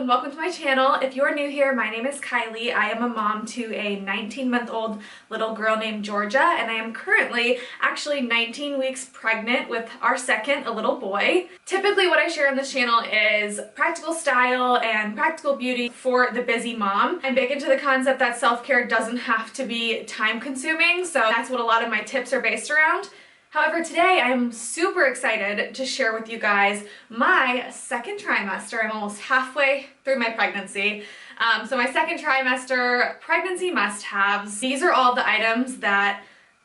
welcome to my channel. If you are new here, my name is Kylie. I am a mom to a 19-month-old little girl named Georgia, and I am currently actually 19 weeks pregnant with our second, a little boy. Typically what I share on this channel is practical style and practical beauty for the busy mom. I'm big into the concept that self-care doesn't have to be time-consuming, so that's what a lot of my tips are based around. However, today I'm super excited to share with you guys my second trimester. I'm almost halfway through my pregnancy. So my second trimester pregnancy must-haves. These are all the items that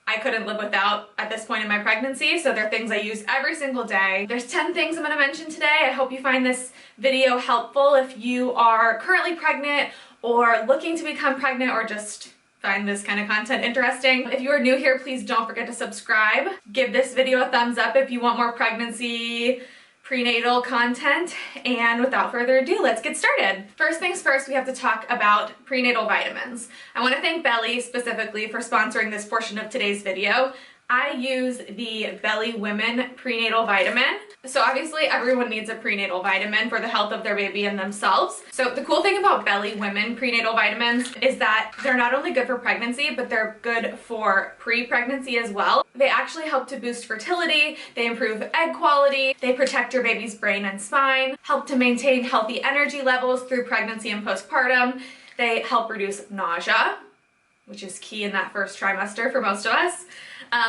I couldn't live without at this point in my pregnancy, so they're things I use every single day. There's 10 things I'm going to mention today. I hope you find this video helpful if you are currently pregnant or looking to become pregnant or just find this kind of content interesting. If you are new here, please don't forget to subscribe. Give this video a thumbs up if you want more pregnancy, prenatal content, and without further ado, let's get started. First things first, we have to talk about prenatal vitamins. I want to thank Belly specifically for sponsoring this portion of today's video. I use the Belly Women Prenatal Vitamin. So obviously everyone needs a prenatal vitamin for the health of their baby and themselves. So the cool thing about Belly Women Prenatal Vitamins is that they're not only good for pregnancy, but they're good for pre-pregnancy as well. They actually help to boost fertility, they improve egg quality, they protect your baby's brain and spine, help to maintain healthy energy levels through pregnancy and postpartum. They help reduce nausea, which is key in that first trimester for most of us.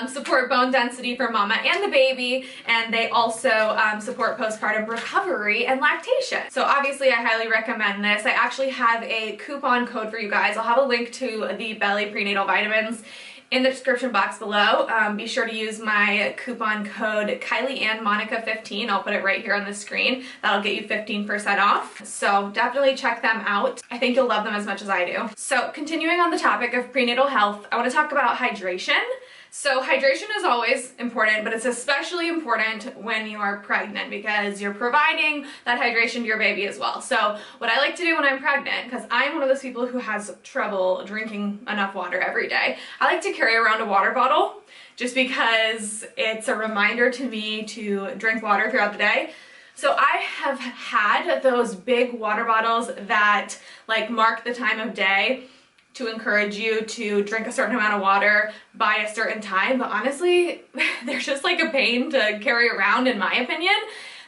Support bone density for mama and the baby, and they also support postpartum recovery and lactation. So obviously I highly recommend this. I actually have a coupon code for you guys. I'll have a link to the Belly Prenatal Vitamins in the description box below. Be sure to use my coupon code KylieAndMonica15. I'll put it right here on the screen. That'll get you 15% off. So definitely check them out. I think you'll love them as much as I do. So continuing on the topic of prenatal health, I want to talk about hydration. So hydration is always important, but it's especially important when you are pregnant because you're providing that hydration to your baby as well. So what I like to do when I'm pregnant, because I'm one of those people who has trouble drinking enough water every day, I like to carry around a water bottle just because it's a reminder to me to drink water throughout the day. So I have had those big water bottles that like mark the time of day to encourage you to drink a certain amount of water by a certain time, but honestly, they're just like a pain to carry around in my opinion.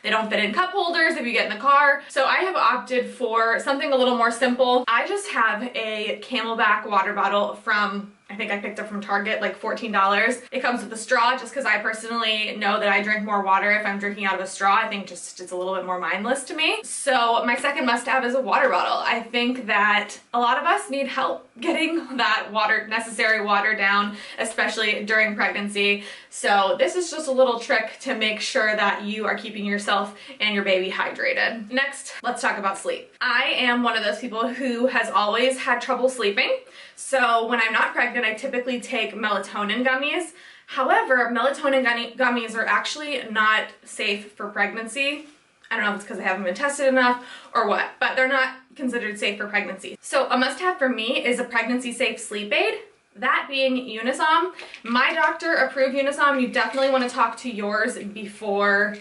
They don't fit in cup holders if you get in the car. So I have opted for something a little more simple. I just have a Camelback water bottle from, I think I picked up from Target, like $14. It comes with a straw just because I personally know that I drink more water if I'm drinking out of a straw. I think just it's a little bit more mindless to me. So my second must-have is a water bottle. I think that a lot of us need help getting that necessary water down, especially during pregnancy. So this is just a little trick to make sure that you are keeping yourself and your baby hydrated. Next, let's talk about sleep. I am one of those people who has always had trouble sleeping. So when I'm not pregnant, I typically take melatonin gummies. However, melatonin gummies are actually not safe for pregnancy. I don't know if it's because I haven't been tested enough or what, but they're not considered safe for pregnancy. So a must-have for me is a pregnancy-safe sleep aid. That being Unisom. My doctor approved Unisom. You definitely want to talk to yours before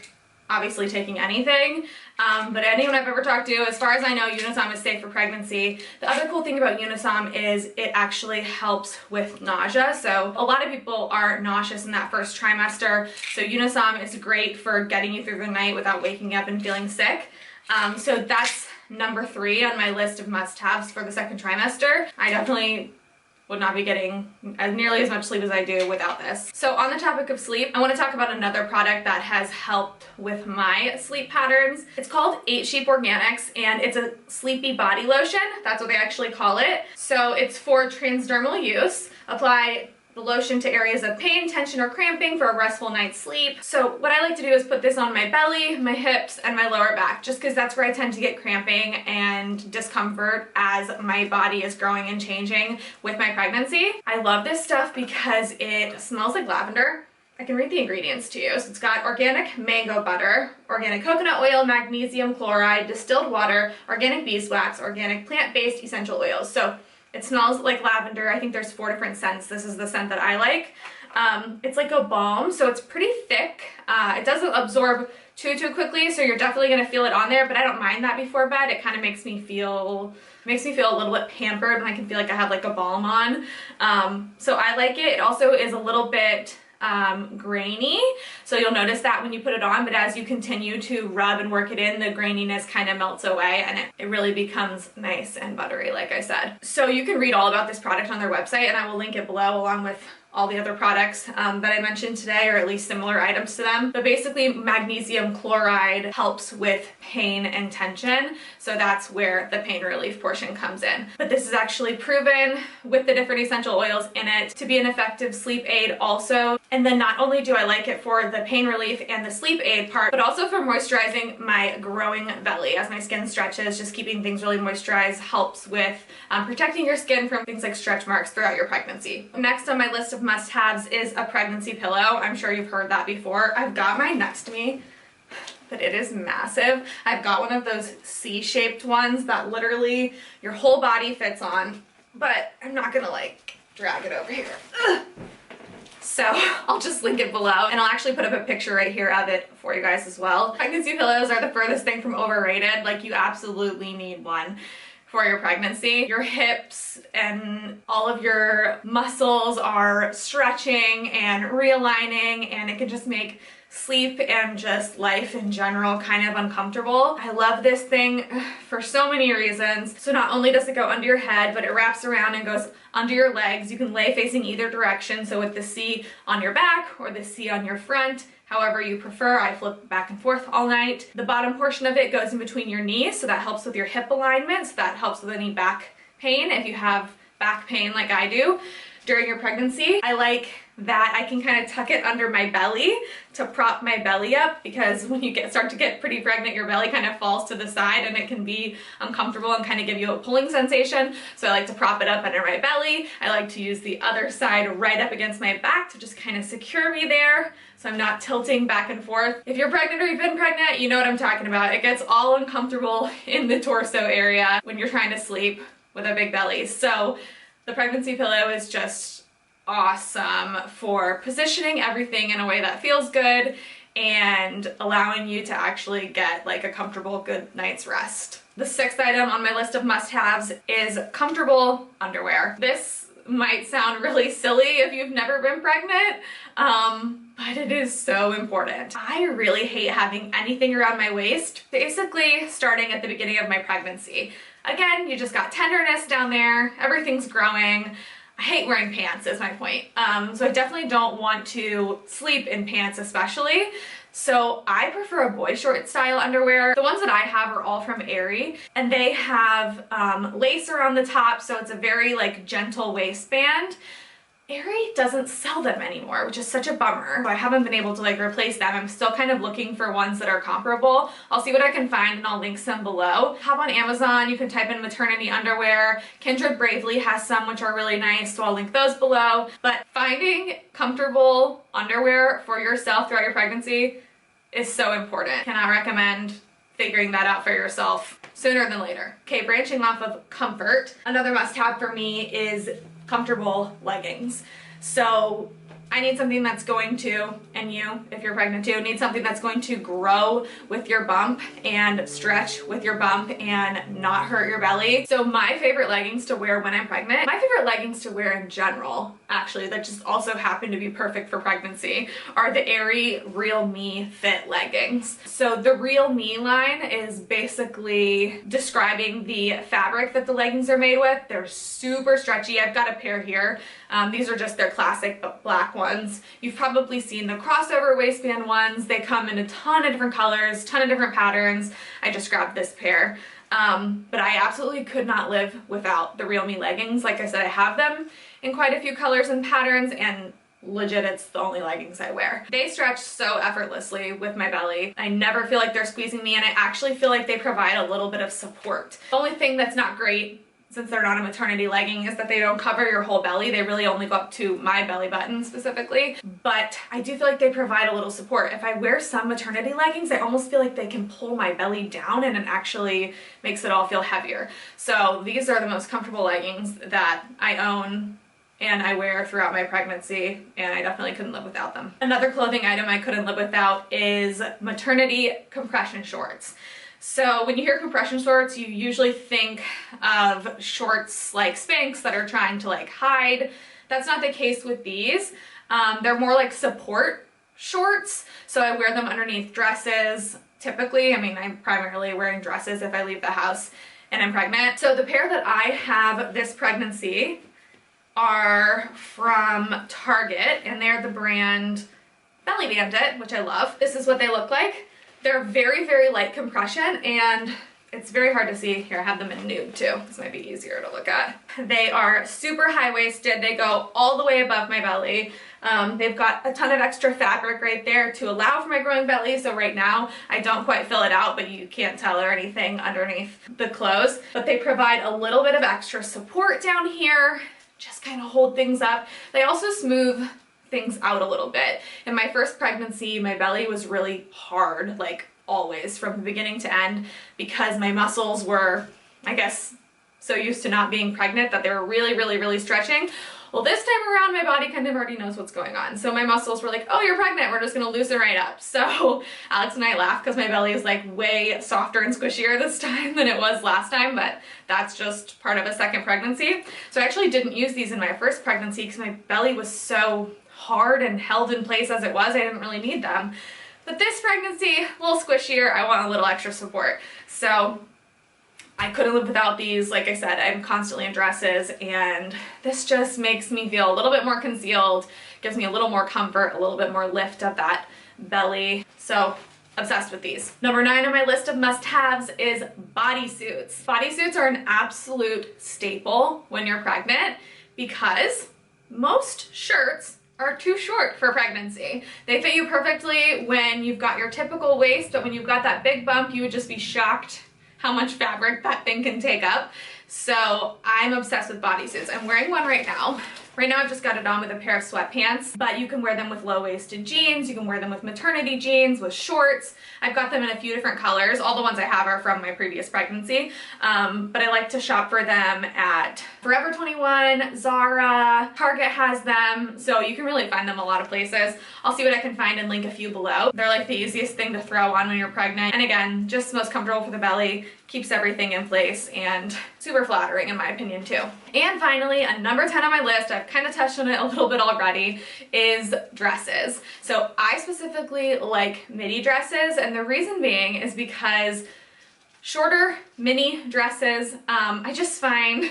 obviously taking anything. But anyone I've ever talked to, as far as I know, Unisom is safe for pregnancy. The other cool thing about Unisom is it actually helps with nausea. So a lot of people are nauseous in that first trimester. So Unisom is great for getting you through the night without waking up and feeling sick. So that's number 3 on my list of must-haves for the second trimester. I definitely would not be getting nearly as much sleep as I do without this. So on the topic of sleep, I want to talk about another product that has helped with my sleep patterns. It's called 8 Sheep Organics, and it's a sleepy body lotion. That's what they actually call it. So it's for transdermal use. Apply the lotion to areas of pain, tension, or cramping for a restful night's sleep. So what I like to do is put this on my belly, my hips, and my lower back, just because that's where I tend to get cramping and discomfort as my body is growing and changing with my pregnancy. I love this stuff because it smells like lavender. I can read the ingredients to you. So it's got organic mango butter, organic coconut oil, magnesium chloride, distilled water, organic beeswax, organic plant-based essential oils. So it smells like lavender. I think there's 4 different scents. This is the scent that I like. It's like a balm, so it's pretty thick. It doesn't absorb too quickly, so you're definitely gonna feel it on there, but I don't mind that before bed. It kind of makes me feel a little bit pampered, and I can feel like I have like a balm on. So I like it. It also is a little bit grainy, so you'll notice that when you put it on, but as you continue to rub and work it in, the graininess kind of melts away and it really becomes nice and buttery, like I said. So you can read all about this product on their website, and I will link it below along with all the other products that I mentioned today, or at least similar items to them. But basically, magnesium chloride helps with pain and tension, so that's where the pain relief portion comes in. But this is actually proven with the different essential oils in it to be an effective sleep aid also. And then not only do I like it for the pain relief and the sleep aid part, but also for moisturizing my growing belly. As my skin stretches, just keeping things really moisturized helps with protecting your skin from things like stretch marks throughout your pregnancy. Next on my list of must-haves is a pregnancy pillow. I'm sure you've heard that before. I've got mine next to me, but it is massive. I've got one of those C-shaped ones that literally your whole body fits on, but I'm not gonna like drag it over here. Ugh. So I'll just link it below, and I'll actually put up a picture right here of it for you guys as well. Pregnancy pillows are the furthest thing from overrated. Like, you absolutely need one for your pregnancy. Your hips and all of your muscles are stretching and realigning, and it can just make sleep and just life in general kind of uncomfortable. I love this thing for so many reasons. So not only does it go under your head, but it wraps around and goes under your legs. You can lay facing either direction, so with the C on your back or the C on your front, however you prefer. I flip back and forth all night. The bottom portion of it goes in between your knees, so that helps with your hip alignment, so that helps with any back pain if you have back pain like I do during your pregnancy. I like that I can kind of tuck it under my belly to prop my belly up, because when you start to get pretty pregnant, your belly kind of falls to the side and it can be uncomfortable and kind of give you a pulling sensation. So I like to prop it up under my belly. I like to use the other side right up against my back to just kind of secure me there, so I'm not tilting back and forth. If you're pregnant or you've been pregnant, you know what I'm talking about. It gets all uncomfortable in the torso area when you're trying to sleep with a big belly. So the pregnancy pillow is just awesome for positioning everything in a way that feels good and allowing you to actually get like a comfortable good night's rest. The sixth item on my list of must-haves is comfortable underwear. This might sound really silly if you've never been pregnant, but it is so important. I really hate having anything around my waist, basically starting at the beginning of my pregnancy. Again, you just got tenderness down there, everything's growing. I hate wearing pants is my point. So I definitely don't want to sleep in pants especially. So I prefer a boy short style underwear. The ones that I have are all from Aerie, and they have lace around the top, so it's a very like gentle waistband. Aerie doesn't sell them anymore, which is such a bummer. I haven't been able to like replace them. I'm still kind of looking for ones that are comparable. I'll see what I can find and I'll link some below. Hop on Amazon, you can type in maternity underwear. Kindred Bravely has some which are really nice, so I'll link those below. But finding comfortable underwear for yourself throughout your pregnancy is so important. Cannot recommend figuring that out for yourself sooner than later. Okay, branching off of comfort, another must-have for me is comfortable leggings. So I need something that's going to, and you, if you're pregnant too, need something that's going to grow with your bump and stretch with your bump and not hurt your belly. So my favorite leggings to wear when I'm pregnant, my favorite leggings to wear in general, actually, that just also happen to be perfect for pregnancy, are the Aerie Real Me Fit leggings. So the Real Me line is basically describing the fabric that the leggings are made with. They're super stretchy. I've got a pair here. These are just their classic black ones. You've probably seen the crossover waistband ones. They come in a ton of different colors, ton of different patterns. I just grabbed this pair. But I absolutely could not live without the Real Me leggings. Like I said, I have them in quite a few colors and patterns, and legit, it's the only leggings I wear. They stretch so effortlessly with my belly. I never feel like they're squeezing me, and I actually feel like they provide a little bit of support. The only thing that's not great, since they're not a maternity legging, is that they don't cover your whole belly. They really only go up to my belly button specifically, but I do feel like they provide a little support. If I wear some maternity leggings, I almost feel like they can pull my belly down, and it actually makes it all feel heavier. So these are the most comfortable leggings that I own and I wear throughout my pregnancy, and I definitely couldn't live without them. Another clothing item I couldn't live without is maternity compression shorts. So when you hear compression shorts, you usually think of shorts like Spanx that are trying to like hide. That's not the case with these. They're more like support shorts. So I wear them underneath dresses. Typically, I mean, I'm primarily wearing dresses if I leave the house and I'm pregnant. So the pair that I have this pregnancy are from Target, and they're the brand Belly Bandit, which I love. This is what they look like. They're very, very light compression, and it's very hard to see. Here, I have them in nude too. This might be easier to look at. They are super high-waisted. They go all the way above my belly. They've got a ton of extra fabric right there to allow for my growing belly. So right now I don't quite fill it out, but you can't tell or anything underneath the clothes. But they provide a little bit of extra support down here, just kind of hold things up. They also smooth things out a little bit. In my first pregnancy, my belly was really hard, like always from the beginning to end, because my muscles were, I guess, so used to not being pregnant that they were really, really, really stretching. Well, this time around, my body kind of already knows what's going on. So my muscles were like, oh, you're pregnant. We're just going to loosen right up. So Alex and I laugh because my belly is like way softer and squishier this time than it was last time, but that's just part of a second pregnancy. So I actually didn't use these in my first pregnancy because my belly was so hard and held in place as it was. I didn't really need them. But this pregnancy, a little squishier. I want a little extra support. So I couldn't live without these. Like I said, I'm constantly in dresses, and this just makes me feel a little bit more concealed, gives me a little more comfort, a little bit more lift of that belly. So obsessed with these. Number 9 on my list of must-haves is bodysuits. Bodysuits are an absolute staple when you're pregnant because most shirts are too short for pregnancy. They fit you perfectly when you've got your typical waist, but when you've got that big bump, you would just be shocked how much fabric that thing can take up. So I'm obsessed with bodysuits. I'm wearing one right now. Right now I've just got it on with a pair of sweatpants, but you can wear them with low-waisted jeans, you can wear them with maternity jeans, with shorts. I've got them in a few different colors. All the ones I have are from my previous pregnancy, but I like to shop for them at Forever 21, Zara, Target has them, so you can really find them a lot of places. I'll see what I can find and link a few below. They're like the easiest thing to throw on when you're pregnant, and again, just most comfortable for the belly, keeps everything in place, and super flattering in my opinion too. And finally, a number 10 on my list, I've kind of touched on it a little bit already, is dresses. So I specifically like midi dresses, and the reason being is because shorter mini dresses, I just find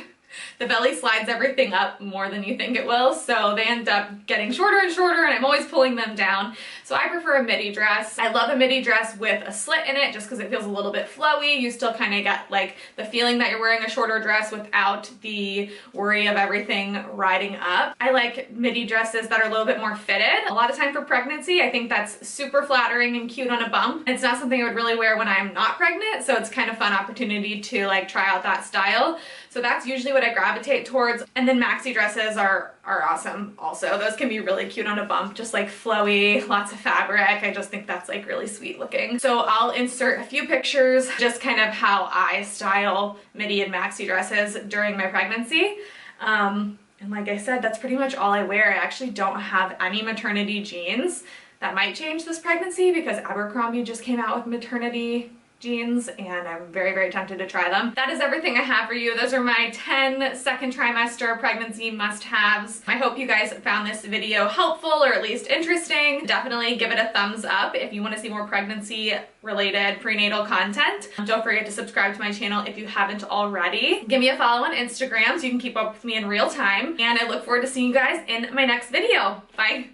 the belly slides everything up more than you think it will, so they end up getting shorter and shorter, and I'm always pulling them down. So I prefer a midi dress. I love a midi dress with a slit in it just because it feels a little bit flowy. You still kind of get like the feeling that you're wearing a shorter dress without the worry of everything riding up. I like midi dresses that are a little bit more fitted. A lot of time for pregnancy, I think that's super flattering and cute on a bump. It's not something I would really wear when I'm not pregnant, so it's kind of fun opportunity to like try out that style. So that's usually what I gravitate towards. And then maxi dresses are awesome also. Those can be really cute on a bump, just like flowy, lots of fabric. I just think that's like really sweet looking. So I'll insert a few pictures, just kind of how I style midi and maxi dresses during my pregnancy. And like I said, that's pretty much all I wear. I actually don't have any maternity jeans. That might change this pregnancy because Abercrombie just came out with maternity jeans, and I'm very, very tempted to try them. That is everything I have for you. Those are my 10 second trimester pregnancy must-haves. I hope you guys found this video helpful or at least interesting. Definitely give it a thumbs up if you want to see more pregnancy related prenatal content. Don't forget to subscribe to my channel if you haven't already. Give me a follow on Instagram so you can keep up with me in real time, and I look forward to seeing you guys in my next video. Bye!